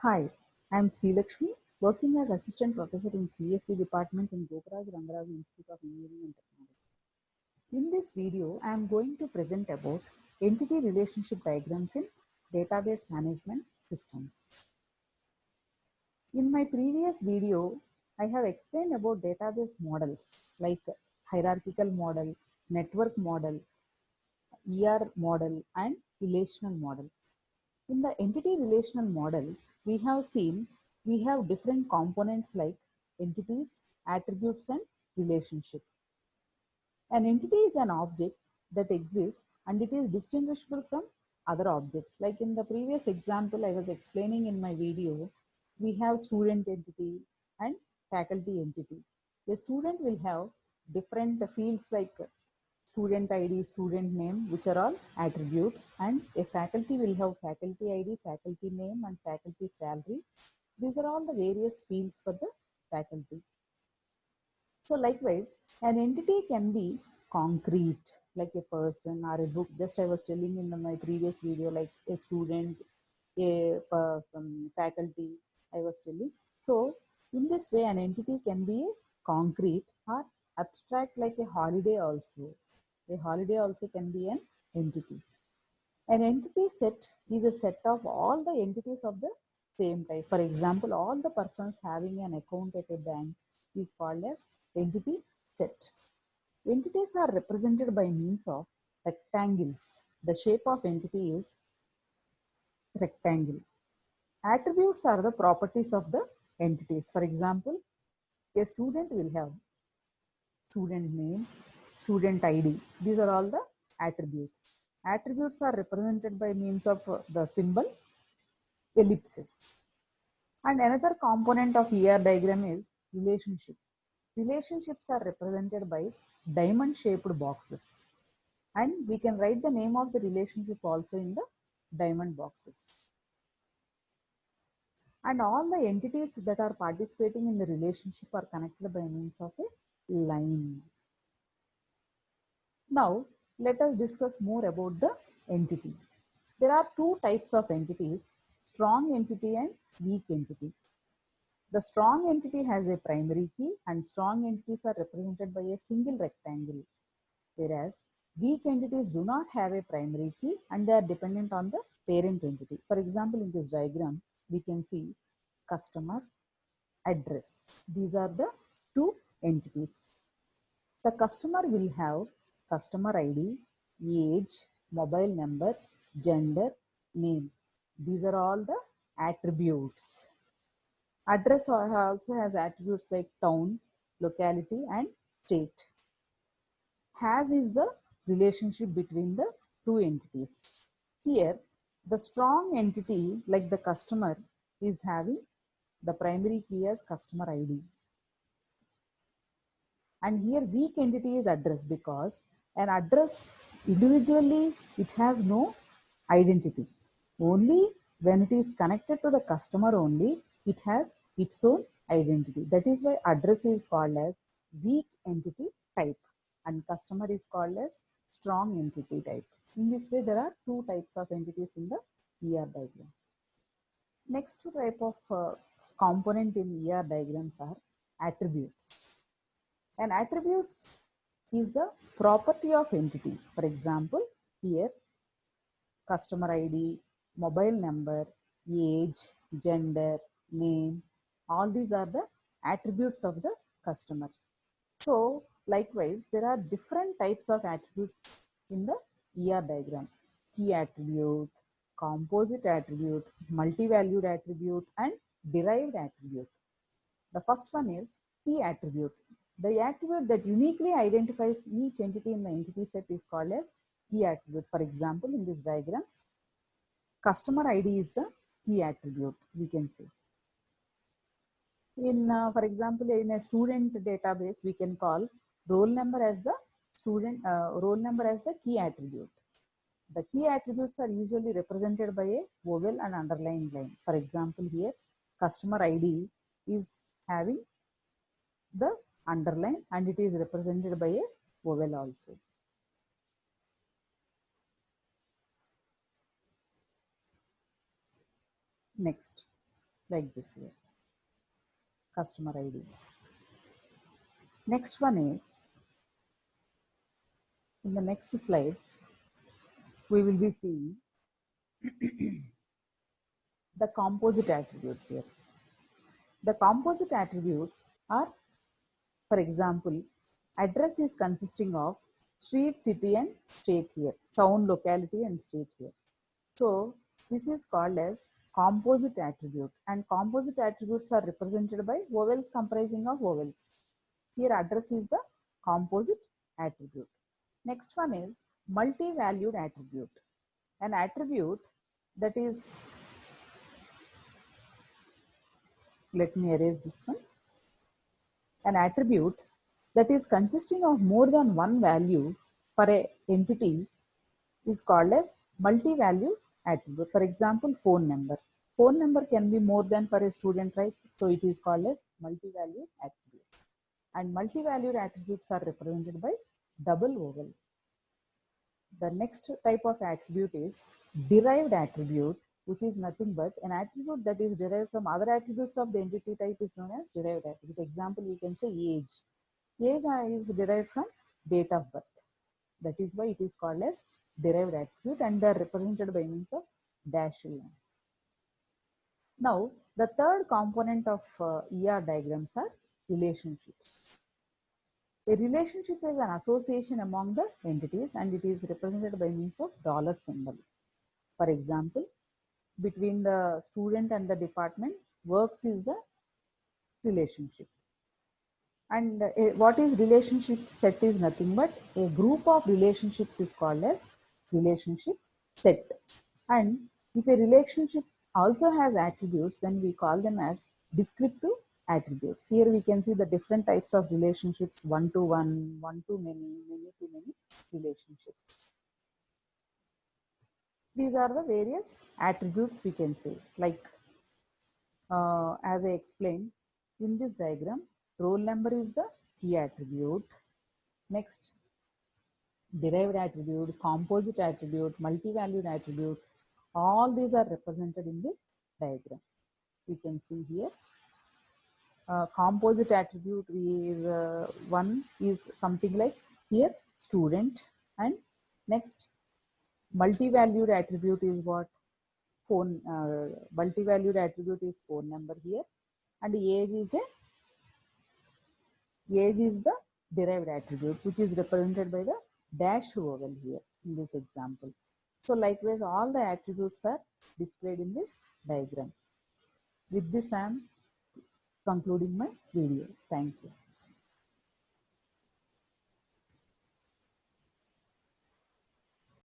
Hi, I'm Sri Lakshmi, working as Assistant Professor in CSE Department in Gopuraj Rangaravi Institute of Engineering and Technology. In this video, I am going to present about entity relationship diagrams in database management systems. In my previous video, I have explained about database models like hierarchical model, network model, ER model, and relational model. In the entity relational model, we have seen we have different components like entities, attributes, and relationship. An entity is an object that exists and it is distinguishable from other objects. Like in the previous example I was explaining in my video, we have student entity and faculty entity. A student will have different fields like student ID, student name, which are all attributes, and a faculty will have faculty ID, faculty name, and faculty salary. These are all the various fields for the faculty. So likewise, an entity can be concrete, like a person or a book. Just I was telling in my previous video, like a student, a faculty, I was telling. So in this way, an entity can be a concrete or abstract, like a holiday also. A holiday also can be an entity. An entity set is a set of all the entities of the same type. For example, all the persons having an account at a bank is called as entity set. Entities are represented by means of rectangles. The shape of entity is rectangle. Attributes are the properties of the entities. For example, a student will have student name, student ID. These are all the attributes. Attributes are represented by means of the symbol ellipsis. And another component of ER diagram is relationship. Relationships are represented by diamond shaped boxes. And we can write the name of the relationship also in the diamond boxes. And all the entities that are participating in the relationship are connected by means of a line. Now, let us discuss more about the entity. There are two types of entities, strong entity and weak entity. The strong entity has a primary key and strong entities are represented by a single rectangle, whereas weak entities do not have a primary key and they are dependent on the parent entity. For example, in this diagram, we can see customer, address. These are the two entities. The customer will have customer ID, age, mobile number, gender, name. These are all the attributes. Address also has attributes like town, locality, and state. Has is the relationship between the two entities. Here, the strong entity like the customer is having the primary key as customer ID. And here weak entity is address because an address individually it has no identity. Only when it is connected to the customer only it has its own identity. That is why address is called as weak entity type and customer is called as strong entity type. In this way there are two types of entities in the ER diagram. Next type of component in ER diagrams are attributes. An attributes is the property of entity. For example, here customer ID, mobile number, age, gender, name, all these are the attributes of the customer. So likewise, there are different types of attributes in the ER diagram. Key attribute, composite attribute, multi-valued attribute, and derived attribute. The first one is key attribute. The attribute that uniquely identifies each entity in the entity set is called as key attribute. For example, in this diagram, customer ID is the key attribute, we can say. In, for example, in a student database, we can call roll number as the key attribute. The key attributes are usually represented by a vowel and underlined line. For example, here customer ID is having the underline and it is represented by a vowel also. Next, like this here, customer ID. Next one is, in the next slide, we will be seeing the composite attribute here. The composite attributes are, for example, address is consisting of street, city and state here, town, locality and state here. So this is called as composite attribute, and composite attributes are represented by vowels comprising of vowels. Here address is the composite attribute. Next one is multi-valued attribute. An attribute that is, let me erase this one. An attribute that is consisting of more than one value for an entity is called as multi-value attribute. For example, phone number. Phone number can be more than for a student, right? So it is called as multi-value attribute. And multi-valued attributes are represented by double vowel. The next type of attribute is derived attribute, which is nothing but an attribute that is derived from other attributes of the entity type is known as derived attribute. Example, we can say age. Age is derived from date of birth. That is why it is called as derived attribute, and they are represented by means of dashed line. Now, the third component of ER diagrams are relationships. A relationship is an association among the entities, and it is represented by means of dollar symbol. For example, between the student and the department, works is the relationship. And what is relationship set is nothing but a group of relationships is called as relationship set. And if a relationship also has attributes, then we call them as descriptive attributes. Here we can see the different types of relationships: one-to-one, one-to-many, many-to-many relationships. These are the various attributes we can say. Like as I explained in this diagram, roll number is the key attribute. Next, derived attribute, composite attribute, multi-valued attribute, all these are represented in this diagram. We can see here. Composite attribute is one is something like here student, and next multi-valued attribute is what? Phone. Multi-valued attribute is phone number here, and age is the derived attribute, which is represented by the dash vowel here in this example. So likewise, all the attributes are displayed in this diagram. With this, I am concluding my video. Thank you.